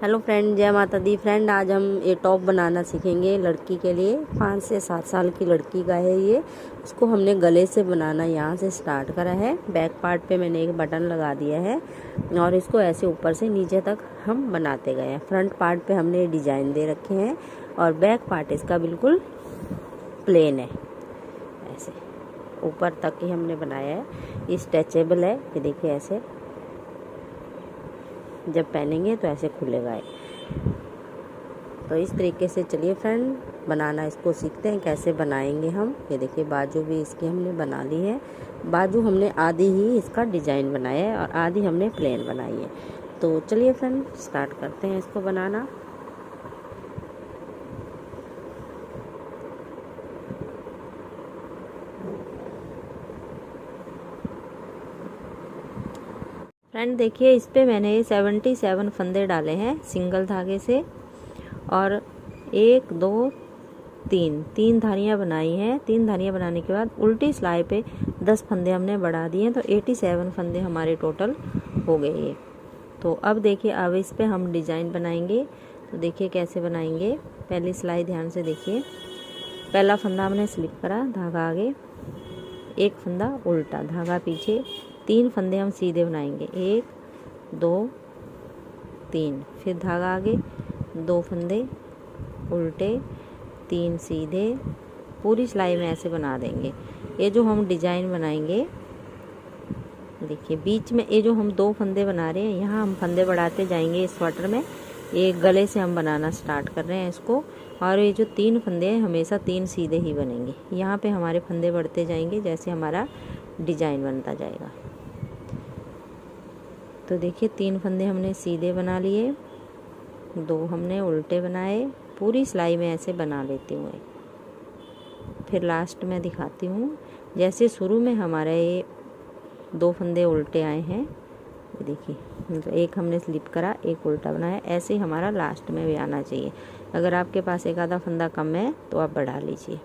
Hello friend, जय माता दी। Friend, आज हम ये टॉप बनाना सीखेंगे लड़की के लिए। 5 से 7 साल की लड़की का है ये। उसको हमने गले से बनाना यहाँ से स्टार्ट करा है। बैक पार्ट पे मैंने एक बटन लगा दिया है और इसको ऐसे ऊपर से नीचे तक हम बनाते गए हैं। फ्रंट पार्ट पे हमने डिजाइन दे रखे हैं और बैक पार्ट इसका बिल्कुल प्लेन है। ऐसे ऊपर तक ही हमने बनाया है। ये स्ट्रेचेबल है, ये देखिए ऐसे जब पहनेंगे तो ऐसे खुलेगा ये। तो इस तरीके से चलिए फ्रेंड, बनाना इसको सीखते हैं कैसे बनाएंगे हम। ये देखिए बाजू भी इसकी हमने बना ली है। बाजू हमने आधी ही इसका डिजाइन बनाया है और आधी हमने प्लेन बनाई है। तो चलिए फ्रेंड स्टार्ट करते हैं इसको बनाना। फ्रेंड देखिए, इस पे मैंने 77 फंदे डाले हैं सिंगल धागे से और 1 2 3 धारियाँ बनाई हैं। 3 धारियाँ बनाने के बाद उल्टी सिलाई पे 10 फंदे हमने बढ़ा दिए हैं, तो 87 फंदे हमारे टोटल हो गए ये। तो अब देखिए, अब इस पे हम डिजाइन बनाएंगे। तो देखिए कैसे बनाएंगे। पहली सिलाई ध्यान से देखिए। पहला फंदा हमने स्लिप करा, धागा आगे, एक फंदा उल्टा, धागा पीछे, 3 फंदे हम सीधे बनाएंगे, 1 2 3, फिर धागा आगे, 2 फंदे उल्टे, 3 सीधे, पूरी सिलाई में ऐसे बना देंगे। ये जो हम डिजाइन बनाएंगे, देखिए बीच में ये जो हम 2 फंदे बना रहे हैं, यहाँ हम फंदे बढ़ाते जाएंगे इस स्वेटर में। ये गले से हम बनाना स्टार्ट कर रहे हैं इसको। और ये जो 3 फंदे हैं हमेशा 3 सीधे ही बनेंगे। यहाँ पे हमारे फंदे बढ़ते जाएंगे जैसे हमारा डिजाइन बनता जाएगा। तो देखिए 3 फंदे हमने सीधे बना लिए, 2 हमने उल्टे बनाए। पूरी सिलाई में ऐसे बना लेती हूँ। फिर लास्ट में दिखाती हूँ। जैसे शुरू में हमारे ये 2 फंदे उल्टे आए हैं, ये देखिए, मतलब एक हमने स्लिप करा, एक उल्टा बनाया, ऐसे ही हमारा लास्ट में भी आना चाहिए। अगर आपके पास एक आधा फंदा कम है तो आप बढ़ा लीजिए।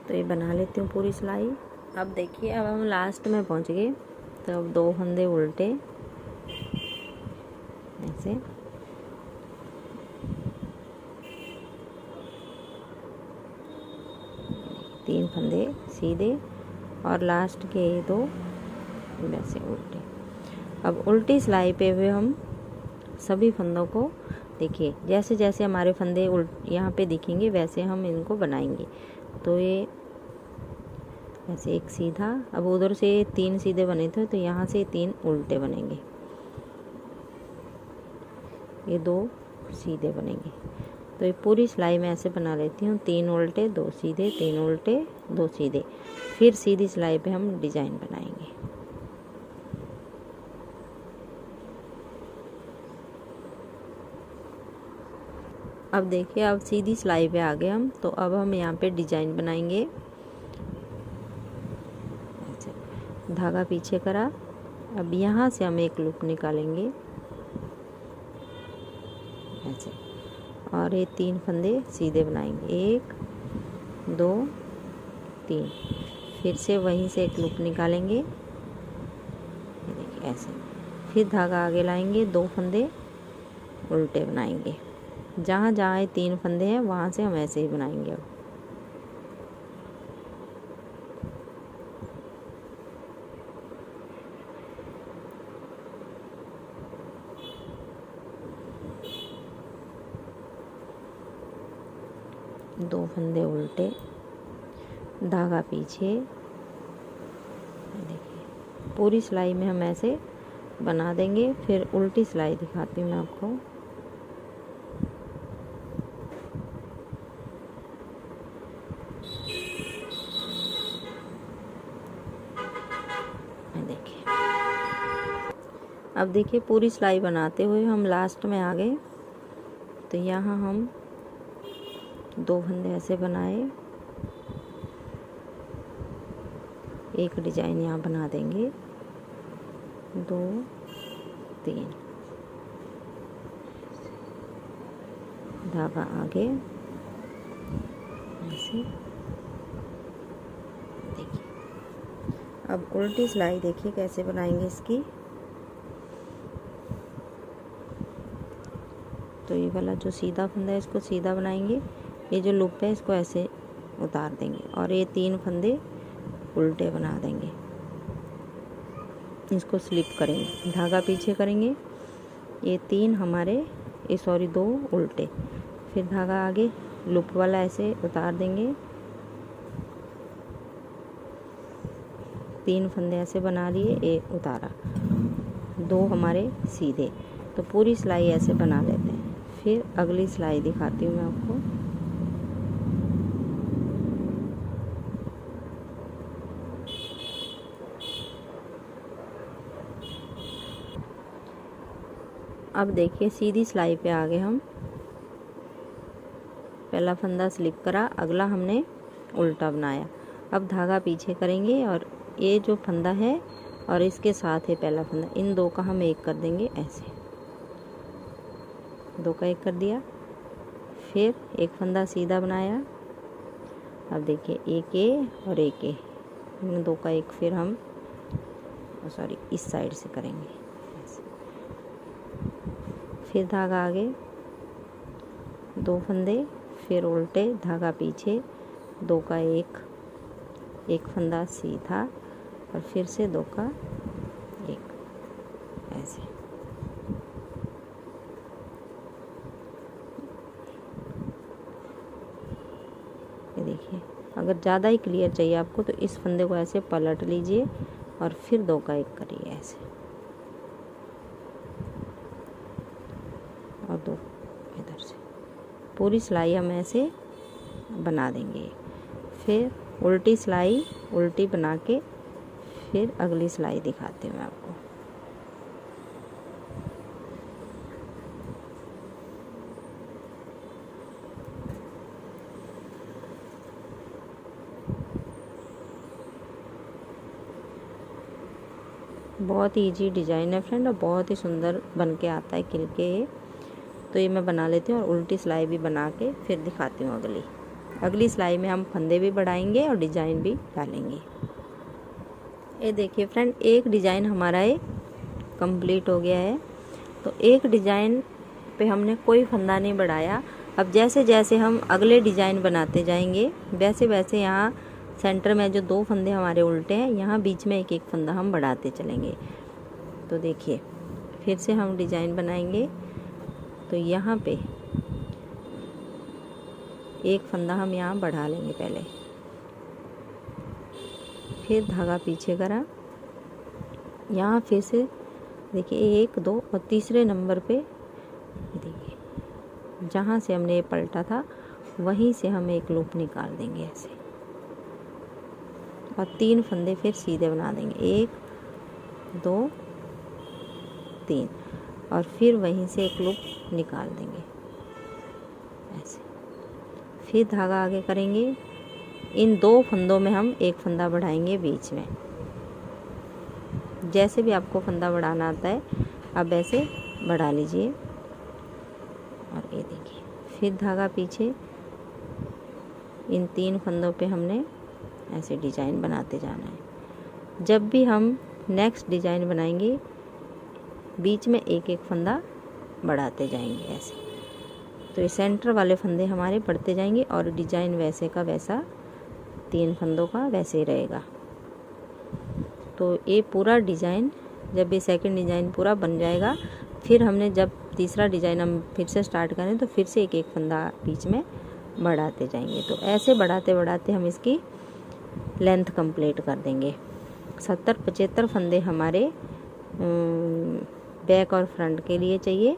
तो ये बना लेती हूँ पूरी सिलाई। अब देखिए, अब हम लास्ट में पहुँच गए। तो अब 2 फंदे उल्टे ऐसे, तीन फंदे सीधे और लास्ट के 2 वैसे उल्टे। अब उल्टी सिलाई पे भी हम सभी फंदों को, देखिए जैसे जैसे हमारे फंदे यहाँ पे दिखेंगे वैसे हम इनको बनाएंगे। तो ये ऐसे एक सीधा, अब उधर से 3 सीधे बने थे तो यहाँ से 3 उल्टे बनेंगे, ये 2 सीधे बनेंगे। तो ये पूरी सिलाई में ऐसे बना लेती हूँ। 3 उल्टे 2 सीधे, 3 उल्टे 2 सीधे, फिर सीधी सिलाई पे हम डिजाइन बनाएंगे। अब देखिए, अब सीधी सिलाई पे आ गए हम। तो अब हम यहाँ पे डिजाइन बनाएंगे। धागा पीछे करा, अब यहाँ से हम एक लूप निकालेंगे ऐसे, और ये 3 फंदे सीधे बनाएंगे, 1 2 3, फिर से वहीं से एक लूप निकालेंगे, ये देखिए ऐसे, फिर धागा आगे लाएंगे, 2 फंदे उल्टे बनाएंगे। जहाँ जहाँ ये 3 फंदे हैं वहाँ से हम ऐसे ही बनाएंगे। अब दो फंदे उल्टे, धागा पीछे, देखिए पूरी सिलाई में हम ऐसे बना देंगे। फिर उल्टी सिलाई दिखाती हूँ मैं आपको। देखिए, अब देखिए पूरी सिलाई बनाते हुए हम लास्ट में आ गए। तो यहाँ हम 2 फंदे ऐसे बनाए, एक डिजाइन यहाँ बना देंगे, 2 3, धागा आगे ऐसे। देखिए, अब उल्टी सिलाई देखिए कैसे बनाएंगे इसकी। तो ये वाला जो सीधा फंदा है इसको सीधा बनाएंगे, ये जो लूप है इसको ऐसे उतार देंगे और ये 3 फंदे उल्टे बना देंगे। इसको स्लिप करेंगे, धागा पीछे करेंगे, ये 3 हमारे 2 उल्टे, फिर धागा आगे लूप वाला ऐसे उतार देंगे, 3 फंदे ऐसे बना लिए, एक उतारा, 2 हमारे सीधे। तो पूरी सिलाई ऐसे बना लेते हैं। फिर अगली सिलाई दिखाती हूँ मैं आपको। अब देखिए सीधी सिलाई पे आ गए हम। पहला फंदा स्लिप करा, अगला हमने उल्टा बनाया। अब धागा पीछे करेंगे और ये जो फंदा है और इसके साथ है पहला फंदा, इन 2 का हम एक कर देंगे ऐसे, 2 का एक कर दिया। फिर एक फंदा सीधा बनाया। अब देखिए एक ए और एक ए, इन 2 का एक फिर हम इस साइड से करेंगे ऐसे। फिर धागा आगे, 2 फंदे, फिर उल्टे, धागा पीछे, 2 का एक फंदा सीधा और फिर से 2 का एक ऐसे। ये देखिए, अगर ज़्यादा ही क्लियर चाहिए आपको तो इस फंदे को ऐसे पलट लीजिए और फिर 2 का एक करिए ऐसे, और 2 इधर से। पूरी सिलाई हम ऐसे बना देंगे। फिर उल्टी सिलाई उल्टी बना के फिर अगली सिलाई दिखाती हूँ मैं आपको। बहुत ही इजी डिज़ाइन है फ्रेंड, और बहुत ही सुंदर बन के आता है खिल के। तो ये मैं बना लेती हूँ और उल्टी सिलाई भी बना के फिर दिखाती हूँ अगली सिलाई में हम फंदे भी बढ़ाएंगे और डिज़ाइन भी डालेंगे। ये देखिए फ्रेंड, एक डिज़ाइन हमारा ये कंप्लीट हो गया है। तो एक डिज़ाइन पे हमने कोई फंदा नहीं बढ़ाया। अब जैसे जैसे हम अगले डिज़ाइन बनाते जाएंगे वैसे वैसे यहाँ सेंटर में जो 2 फंदे हमारे उल्टे हैं, यहाँ बीच में एक एक फंदा हम बढ़ाते चलेंगे। तो देखिए फिर से हम डिज़ाइन बनाएंगे। तो यहाँ पे एक फंदा हम यहाँ बढ़ा लेंगे पहले, फिर धागा पीछे करा, यहाँ फिर से देखिए 1 2 और तीसरे नंबर पे देखिए जहाँ से हमने ये पलटा था वहीं से हम एक लूप निकाल देंगे ऐसे, और 3 फंदे फिर सीधे बना देंगे, 1 2 3, और फिर वहीं से एक लूप निकाल देंगे ऐसे। फिर धागा आगे करेंगे, इन 2 फंदों में हम एक फंदा बढ़ाएंगे बीच में। जैसे भी आपको फंदा बढ़ाना आता है आप ऐसे बढ़ा लीजिए। और ये देखिए फिर धागा पीछे, इन 3 फंदों पे हमने ऐसे डिज़ाइन बनाते जाना है। जब भी हम नेक्स्ट डिज़ाइन बनाएंगे बीच में एक एक फंदा बढ़ाते जाएंगे ऐसे। तो ये सेंटर वाले फंदे हमारे बढ़ते जाएंगे और डिज़ाइन वैसे का वैसा 3 फंदों का वैसे ही रहेगा। तो ये पूरा डिज़ाइन, जब ये सेकंड डिज़ाइन पूरा बन जाएगा, फिर हमने जब तीसरा डिज़ाइन हम फिर से स्टार्ट करें तो फिर से एक एक फंदा बीच में बढ़ाते जाएंगे। तो ऐसे बढ़ाते बढ़ाते हम इसकी लेंथ कंप्लीट कर देंगे। 70-75 फंदे हमारे बैक और फ्रंट के लिए चाहिए,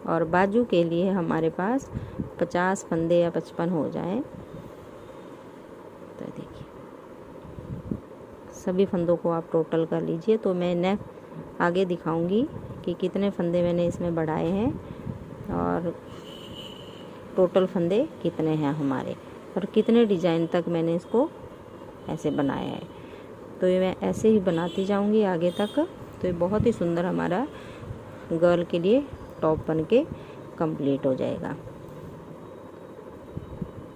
और बाजू के लिए हमारे पास 50 फंदे या 55 हो जाए। तो देखिए सभी फंदों को आप टोटल कर लीजिए। तो मैं आगे दिखाऊंगी कि कितने फंदे मैंने इसमें बढ़ाए हैं और टोटल फंदे कितने हैं हमारे, और कितने डिज़ाइन तक मैंने इसको ऐसे बनाया है। तो ये मैं ऐसे ही बनाती जाऊंगी आगे तक। तो ये बहुत ही सुंदर हमारा गर्ल के लिए टॉप बन के कंप्लीट हो जाएगा।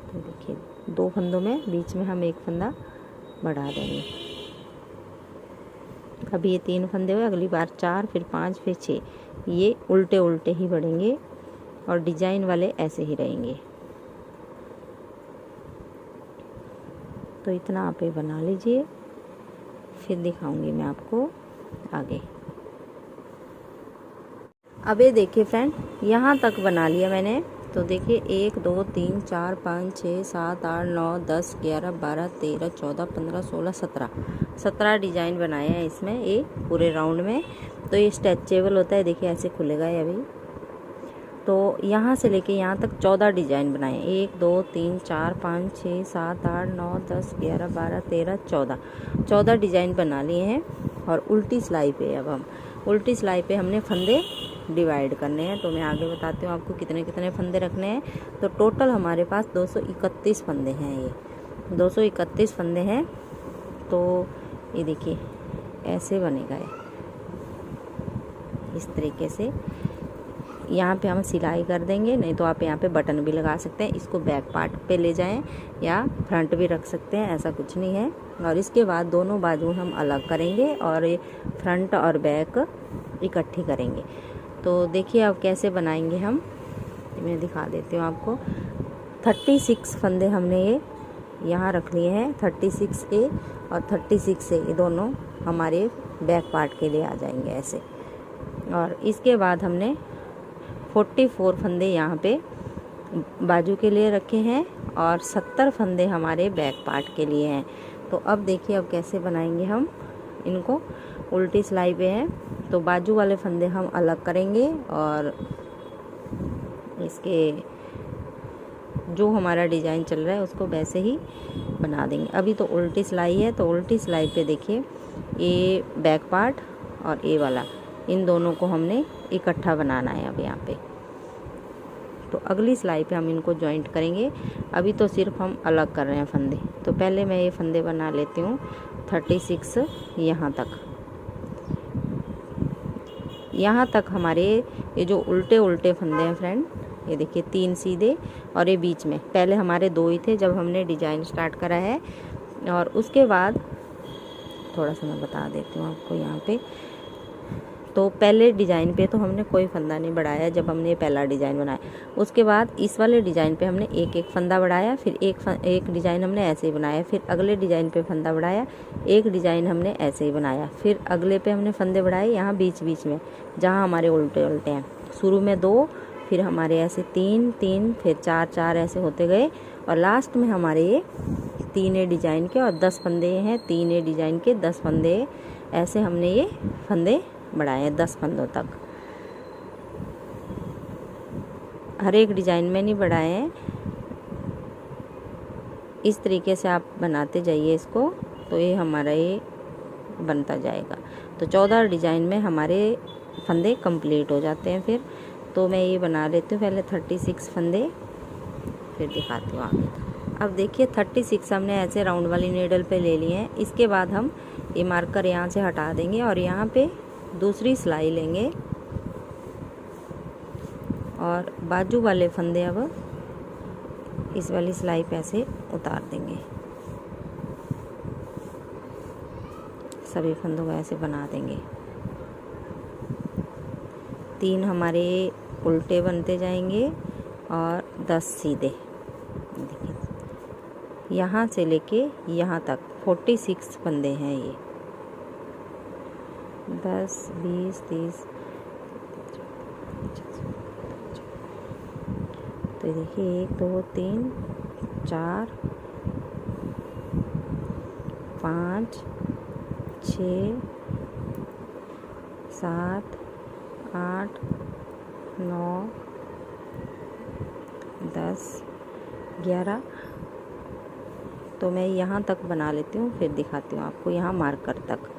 तो देखिए 2 फंदों में बीच में हम एक फंदा बढ़ा देंगे। अभी ये 3 फंदे हुए, अगली बार 4, फिर 5, फिर 6, ये उल्टे उल्टे ही बढ़ेंगे। और डिजाइन वाले ऐसे ही रहेंगे। तो इतना आप ये बना लीजिए, फिर दिखाऊंगी मैं आपको आगे। अब ये देखिए फ्रेंड, यहाँ तक बना लिया मैंने। तो देखिए 1 2 3 4 5 6 7 8 9 10 11 12 13 14 15 16 17 डिजाइन बनाए हैं इसमें, ये पूरे राउंड में। तो ये स्ट्रेचेबल होता है, देखिए ऐसे खुलेगा ये अभी। तो यहाँ से लेके यहाँ तक 14 डिजाइन बनाए, 1 2 3 4 5 6 7 8 9 10 11 12 13 14 डिजाइन बना लिए हैं। और उल्टी सिलाई पे अब हम उल्टी सिलाई पे हमने फंदे डिवाइड करने हैं। तो मैं आगे बताती हूँ आपको कितने कितने फंदे रखने हैं। तो टोटल हमारे पास 231 फंदे हैं, ये 231 फंदे हैं। तो ये देखिए ऐसे बनेगा ये, इस तरीके से। यहाँ पे हम सिलाई कर देंगे, नहीं तो आप यहाँ पे बटन भी लगा सकते हैं। इसको बैक पार्ट पे ले जाएं या फ्रंट भी रख सकते हैं, ऐसा कुछ नहीं है। और इसके बाद दोनों बाजू हम अलग करेंगे और ये फ्रंट और बैक इकट्ठी करेंगे। तो देखिए अब कैसे बनाएंगे हम, मैं दिखा देती हूँ आपको। 36 फंदे हमने ये यहाँ रख लिए हैं, 36A और 36A, ये दोनों हमारे बैक पार्ट के लिए आ जाएंगे ऐसे। और इसके बाद हमने 44 फंदे यहाँ पे बाजू के लिए रखे हैं और 70 फंदे हमारे बैक पार्ट के लिए हैं। तो अब देखिए अब कैसे बनाएंगे हम इनको। उल्टी सिलाई पे है, तो बाजू वाले फंदे हम अलग करेंगे और इसके जो हमारा डिज़ाइन चल रहा है उसको वैसे ही बना देंगे। अभी तो उल्टी सिलाई है, तो उल्टी सिलाई पे देखिए ये बैक पार्ट और ये वाला, इन दोनों को हमने इकट्ठा बनाना है अब यहाँ पे। तो अगली सिलाई पे हम इनको जॉइंट करेंगे। अभी तो सिर्फ हम अलग कर रहे हैं फंदे। तो पहले मैं ये फंदे बना लेती हूँ 36 यहाँ तक। यहाँ तक हमारे ये जो उल्टे उल्टे फंदे हैं फ्रेंड, ये देखिए 3 सीधे और ये बीच में, पहले हमारे 2 ही थे जब हमने डिजाइन स्टार्ट करा है। और उसके बाद थोड़ा सा मैं बता देती हूँ आपको यहाँ पे। तो पहले डिज़ाइन पे तो हमने कोई फंदा नहीं बढ़ाया जब हमने ये पहला डिज़ाइन बनाया। उसके बाद इस वाले डिज़ाइन पे हमने एक एक फंदा बढ़ाया, फिर एक डिज़ाइन हमने ऐसे ही बनाया, फिर अगले डिज़ाइन पे फंदा बढ़ाया, एक डिज़ाइन हमने ऐसे ही बनाया, फिर अगले पे हमने फंदे बढ़ाए यहाँ बीच बीच में जहाँ हमारे उल्टे उल्टे हैं। शुरू में 2, फिर हमारे ऐसे 3 3, फिर 4 4 ऐसे होते गए और लास्ट में हमारे ये 3A डिज़ाइन के और 10 फंदे हैं, 3A डिज़ाइन के 10 फंदे, ऐसे हमने ये फंदे बढ़ाए 10 फंदों तक। हर एक डिज़ाइन में नहीं बढ़ाए हैं, इस तरीके से आप बनाते जाइए इसको, तो ये हमारा ये बनता जाएगा। तो 14 डिज़ाइन में हमारे फंदे कंप्लीट हो जाते हैं। फिर तो मैं ये बना लेती हूँ पहले 36 फंदे, फिर दिखाती हूँ आगे। अब देखिए 36 हमने ऐसे राउंड वाली नीडल पे ले लिए हैं। इसके बाद हम ये मार्कर यहाँ से हटा देंगे और यहाँ पे दूसरी सिलाई लेंगे और बाजू वाले फंदे अब इस वाली सिलाई पे ऐसे उतार देंगे। सभी फंदों को ऐसे बना देंगे। 3 हमारे उल्टे बनते जाएंगे और 10 सीधे। देखिए यहाँ से लेके यहाँ तक 46 फंदे हैं ये, 10 20 30। तो देखिए 1 2 3 4 5 6 7 8 9 10 11। तो मैं यहाँ तक बना लेती हूँ, फिर दिखाती हूँ आपको यहाँ मार्कर तक।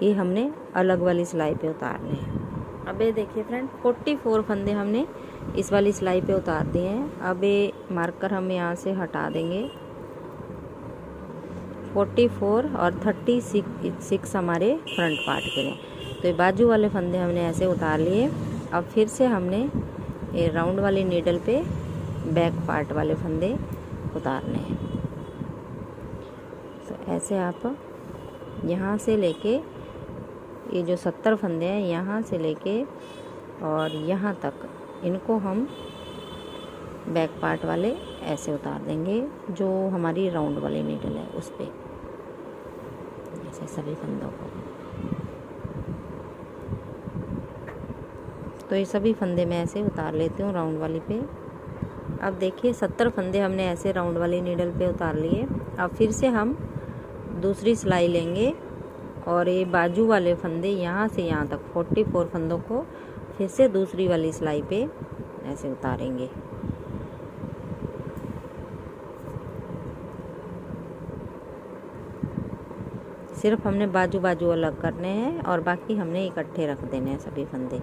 ये हमने अलग वाली सिलाई पे उतारने हैं। अब ये देखिए फ्रेंड 44 फंदे हमने इस वाली सिलाई पे उतार दिए हैं। अब ये मार्कर हम यहाँ से हटा देंगे। 44 और 36 हमारे फ्रंट पार्ट के लिए। तो ये बाजू वाले फंदे हमने ऐसे उतार लिए। अब फिर से हमने ये राउंड वाली नीडल पे बैक पार्ट वाले फंदे उतारने हैं। तो ऐसे आप यहाँ से लेके ये जो 70 फंदे हैं यहाँ से लेके और यहाँ तक, इनको हम बैक पार्ट वाले ऐसे उतार देंगे, जो हमारी राउंड वाली नीडल है उस पे, ऐसे सभी फंदों को। तो ये सभी फंदे मैं ऐसे उतार लेती हूँ राउंड वाली पे। अब देखिए 70 फंदे हमने ऐसे राउंड वाली नीडल पे उतार लिए। अब फिर से हम दूसरी सिलाई लेंगे और ये बाजू वाले फंदे यहाँ से यहाँ तक 44 फंदों को फिर से दूसरी वाली सिलाई पे ऐसे उतारेंगे। सिर्फ हमने बाजू बाजू अलग करने हैं और बाकी हमने इकट्ठे रख देने हैं सभी फंदे।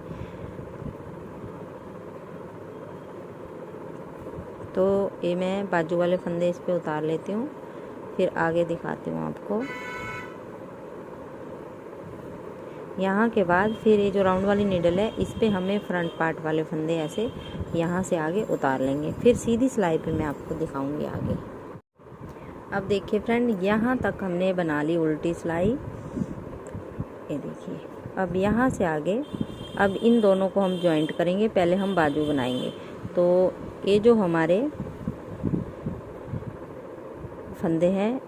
तो ये मैं बाजू वाले फंदे इस पे उतार लेती हूँ, फिर आगे दिखाती हूँ आपको। यहाँ के बाद फिर ये जो राउंड वाली नीडल है इस पे हमें फ्रंट पार्ट वाले फंदे ऐसे यहाँ से आगे उतार लेंगे, फिर सीधी सिलाई पे मैं आपको दिखाऊंगी आगे। अब देखिए फ्रेंड, यहाँ तक हमने बना ली उल्टी सिलाई, ये देखिए। अब यहाँ से आगे अब इन दोनों को हम जॉइंट करेंगे, पहले हम बाजू बनाएंगे। तो ये जो हमारे फंदे हैं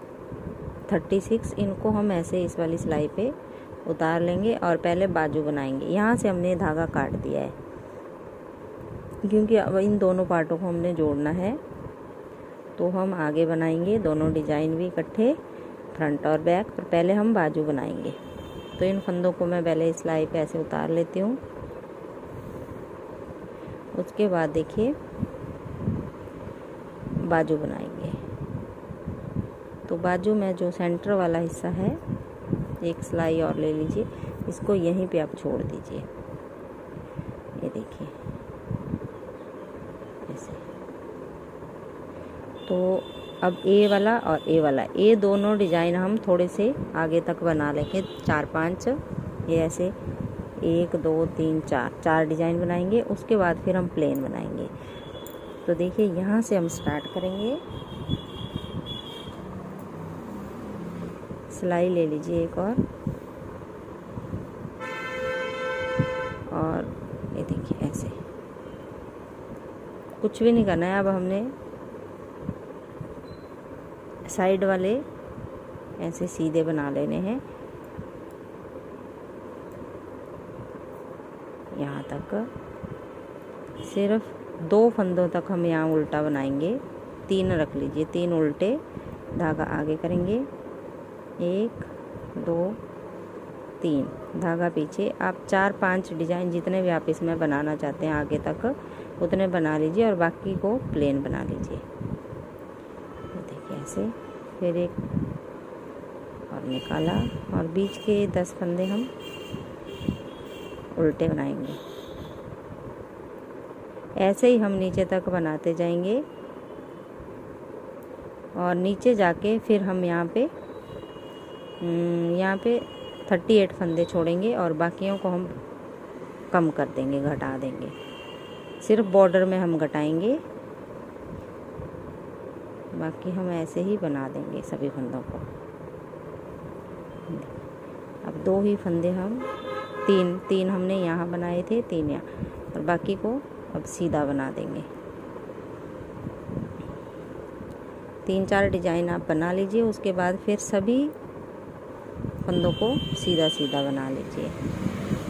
36, इनको हम ऐसे इस वाली सिलाई पे उतार लेंगे और पहले बाजू बनाएंगे। यहाँ से हमने धागा काट दिया है क्योंकि अब इन दोनों पार्टों को हमने जोड़ना है। तो हम आगे बनाएंगे दोनों डिजाइन भी इकट्ठे, फ्रंट और बैक, पर पहले हम बाजू बनाएंगे। तो इन फंदों को मैं पहले इस सिलाई पे ऐसे उतार लेती हूँ। उसके बाद देखिए बाजू बनाएंगे। तो बाजू में जो सेंटर वाला हिस्सा है, एक सिलाई और ले लीजिए, इसको यहीं पे आप छोड़ दीजिए, ये देखिए ऐसे। तो अब ए वाला और ए वाला, ये दोनों डिजाइन हम थोड़े से आगे तक बना लेंगे, 4-5 ये ऐसे 1 2 3 4 डिजाइन बनाएंगे। उसके बाद फिर हम प्लेन बनाएंगे। तो देखिए यहाँ से हम स्टार्ट करेंगे। सिलाई ले लीजिए एक और ये देखिए ऐसे, कुछ भी नहीं करना है। अब हमने साइड वाले ऐसे सीधे बना लेने हैं यहाँ तक। सिर्फ 2 फंदों तक हम यहाँ उल्टा बनाएंगे, 3 रख लीजिए, 3 उल्टे, धागा आगे करेंगे, 1 2 3, धागा पीछे। आप 4-5 डिजाइन जितने भी आप इसमें बनाना चाहते हैं आगे तक उतने बना लीजिए और बाकी को प्लेन बना लीजिए, देखिए ऐसे। फिर एक और निकाला और बीच के 10 फंदे हम उल्टे बनाएंगे। ऐसे ही हम नीचे तक बनाते जाएंगे और नीचे जाके फिर हम यहाँ पे 38 फंदे छोड़ेंगे और बाकियों को हम कम कर देंगे, घटा देंगे। सिर्फ बॉर्डर में हम घटाएंगे, बाकी हम ऐसे ही बना देंगे सभी फंदों को। अब 2 ही फंदे हम 3 हमने यहाँ बनाए थे, 3 यहाँ, और बाकी को अब सीधा बना देंगे। 3-4 डिजाइन आप बना लीजिए। उसके बाद फिर सभी फंदों को सीधा सीधा बना लीजिए।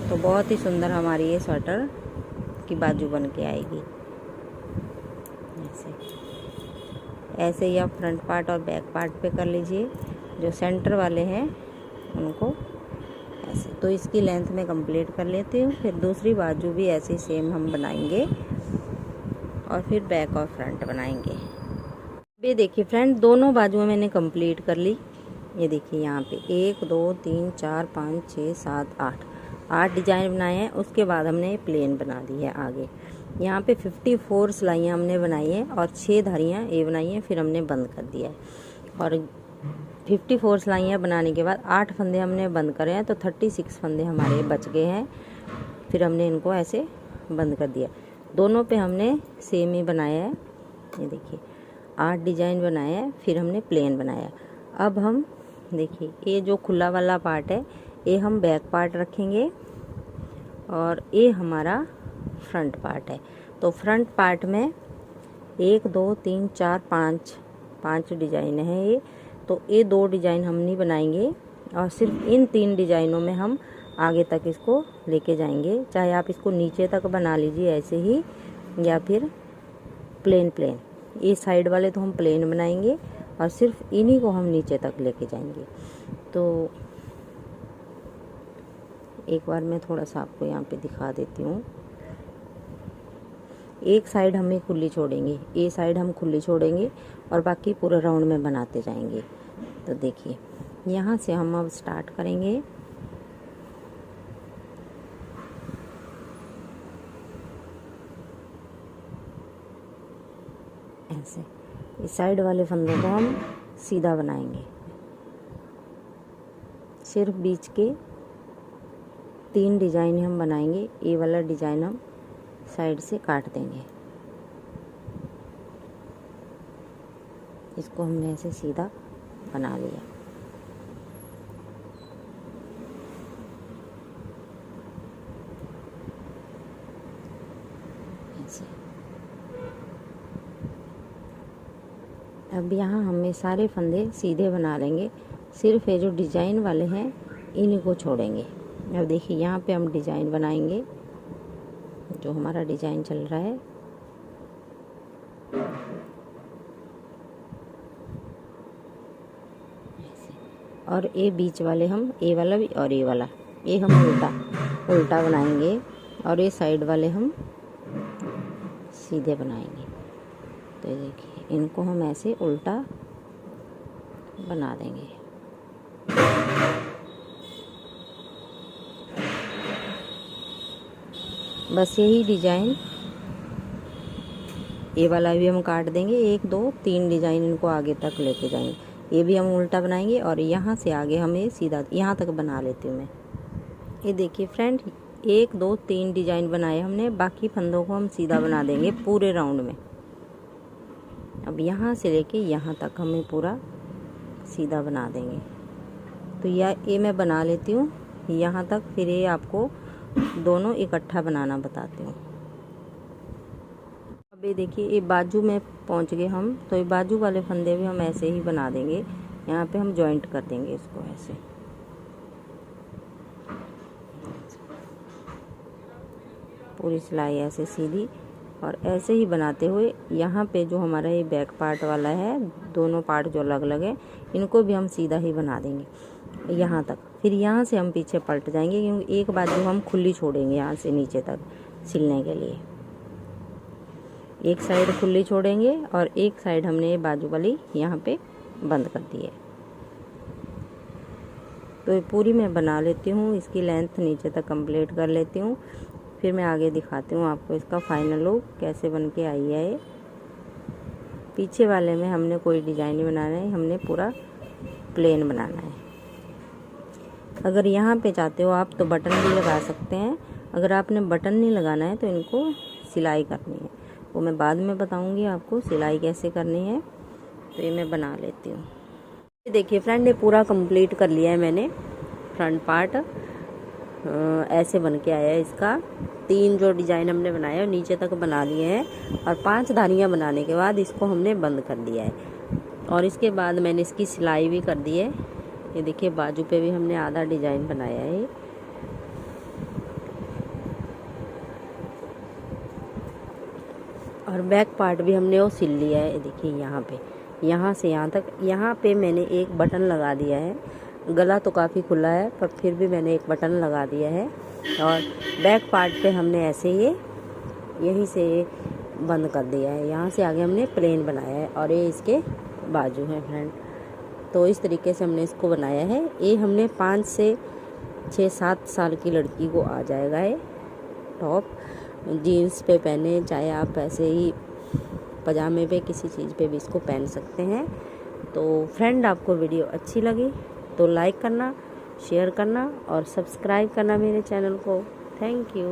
तो बहुत ही सुंदर हमारी ये स्वेटर की बाजू बन के आएगी। ऐसे ही आप फ्रंट पार्ट और बैक पार्ट पे कर लीजिए। जो सेंटर वाले हैं उनको ऐसे। तो इसकी लेंथ में कंप्लीट कर लेती हूँ। फिर दूसरी बाजू भी ऐसे सेम हम बनाएंगे और फिर बैक और फ्रंट बनाएंगे। ये देखिए फ्रेंड, दोनों बाजुएं मैंने कंप्लीट कर ली। ये देखिए यहाँ पे 1 2 3 4 5 6 7 8 डिजाइन बनाए हैं। उसके बाद हमने प्लेन बना दी है आगे। यहाँ पे 54 सिलाइयाँ हमने बनाई हैं और 6 धारियाँ ये बनाई हैं, फिर हमने बंद कर दिया है। और 54 सिलाइयाँ बनाने के बाद 8 फंदे हमने बंद करे हैं, तो 36 फंदे हमारे बच गए हैं। फिर हमने इनको ऐसे बंद कर दिया। दोनों पे हमने सेम ही बनाया है। ये देखिए 8 डिजाइन बनाए हैं, फिर हमने प्लेन बनाया। अब हम देखिए ये जो खुला वाला पार्ट है ये हम बैक पार्ट रखेंगे और ये हमारा फ्रंट पार्ट है। तो फ्रंट पार्ट में 1 2 3 4 5 डिजाइन है ये। तो ये 2 डिजाइन हम नहीं बनाएंगे और सिर्फ इन 3 डिजाइनों में हम आगे तक इसको लेके जाएंगे। चाहे आप इसको नीचे तक बना लीजिए ऐसे ही, या फिर प्लेन ये साइड वाले तो हम प्लेन बनाएंगे और सिर्फ इन्हीं को हम नीचे तक लेके जाएंगे। तो एक बार मैं थोड़ा सा आपको यहाँ पे दिखा देती हूँ। एक साइड हमें खुली छोड़ेंगे, ये साइड हम खुली छोड़ेंगे और बाकी पूरे राउंड में बनाते जाएंगे। तो देखिए यहाँ से हम अब स्टार्ट करेंगे। ऐसे इस साइड वाले फंदों को हम सीधा बनाएंगे। सिर्फ बीच के 3 डिजाइन हम बनाएंगे। ये वाला डिजाइन हम साइड से काट देंगे। इसको हमने ऐसे सीधा बना लिया। ऐसे अब यहाँ हमें सारे फंदे सीधे बना लेंगे। सिर्फ ये जो डिजाइन वाले हैं इन्हीं को छोड़ेंगे। अब देखिए यहाँ पे हम डिजाइन बनाएंगे, जो हमारा डिजाइन चल रहा है। और ये बीच वाले हम, ये वाला भी और ये वाला, ये हम उल्टा बनाएंगे और ये साइड वाले हम सीधे बनाएंगे। तो देखिए इनको हम ऐसे उल्टा बना देंगे। बस यही डिजाइन, ये वाला भी हम काट देंगे। 1 2 3 डिजाइन इनको आगे तक लेके जाएंगे। ये भी हम उल्टा बनाएंगे और यहाँ से आगे हम ये सीधा यहाँ तक बना लेती हूँ मैं। ये देखिए फ्रेंड, 1 2 3 डिजाइन बनाए हमने, बाकी फंदों को हम सीधा बना देंगे पूरे राउंड में। अब यहाँ से लेके यहाँ तक हमें पूरा सीधा बना देंगे। तो ये मैं बना लेती हूँ यहाँ तक, फिर ये आपको दोनों इकट्ठा बनाना बताती हूँ। अब ये देखिए ये बाजू में पहुँच गए हम। तो ये बाजू वाले फंदे भी हम ऐसे ही बना देंगे। यहाँ पे हम जॉइंट कर देंगे इसको ऐसे। पूरी सिलाई ऐसे सीधी, और ऐसे ही बनाते हुए यहाँ पे जो हमारा ये बैक पार्ट वाला है, दोनों पार्ट जो अलग अलग है, इनको भी हम सीधा ही बना देंगे यहाँ तक। फिर यहाँ से हम पीछे पलट जाएंगे, क्योंकि एक बाजू हम खुली छोड़ेंगे यहाँ से नीचे तक सिलने के लिए। एक साइड खुली छोड़ेंगे और एक साइड हमने ये बाजू वाली यहाँ पे बंद कर दी है। तो ये पूरी मैं बना लेती हूँ, इसकी लेंथ नीचे तक कंप्लीट कर लेती हूँ। फिर मैं आगे दिखाती हूँ आपको इसका फाइनल लुक कैसे बन के आई है। ये पीछे वाले में हमने कोई डिजाइन नहीं बनाना है, हमने पूरा प्लेन बनाना है। अगर यहाँ पे चाहते हो आप तो बटन भी लगा सकते हैं। अगर आपने बटन नहीं लगाना है तो इनको सिलाई करनी है, वो मैं बाद में बताऊँगी आपको सिलाई कैसे करनी है। तो ये मैं बना लेती हूँ। देखिए फ्रेंड, ये पूरा कंप्लीट कर लिया है मैंने। फ्रंट पार्ट ऐसे बन के आया है इसका। 3 जो डिजाइन हमने बनाया है नीचे तक बना लिए हैं, और 5 धारियाँ बनाने के बाद इसको हमने बंद कर दिया है। और इसके बाद मैंने इसकी सिलाई भी कर दी है। ये देखिए बाजू पे भी हमने आधा डिजाइन बनाया है। और बैक पार्ट भी हमने वो सिल लिया है। देखिए यहाँ पे, यहाँ से यहाँ तक, यहाँ पे मैंने एक बटन लगा दिया है। गला तो काफ़ी खुला है पर फिर भी मैंने एक बटन लगा दिया है। और बैक पार्ट पे हमने ऐसे यहीं से बंद कर दिया है। यहाँ से आगे हमने प्लेन बनाया है और ये इसके बाजू है फ्रेंड। तो इस तरीके से हमने इसको बनाया है। ये हमने 5 से 6-7 साल की लड़की को आ जाएगा। ये टॉप जीन्स पे पहने, चाहे आप ऐसे ही पजामे पे किसी चीज़ पे भी इसको पहन सकते हैं। तो फ्रेंड, आपको वीडियो अच्छी लगी तो लाइक करना, शेयर करना और सब्सक्राइब करना मेरे चैनल को। Thank you.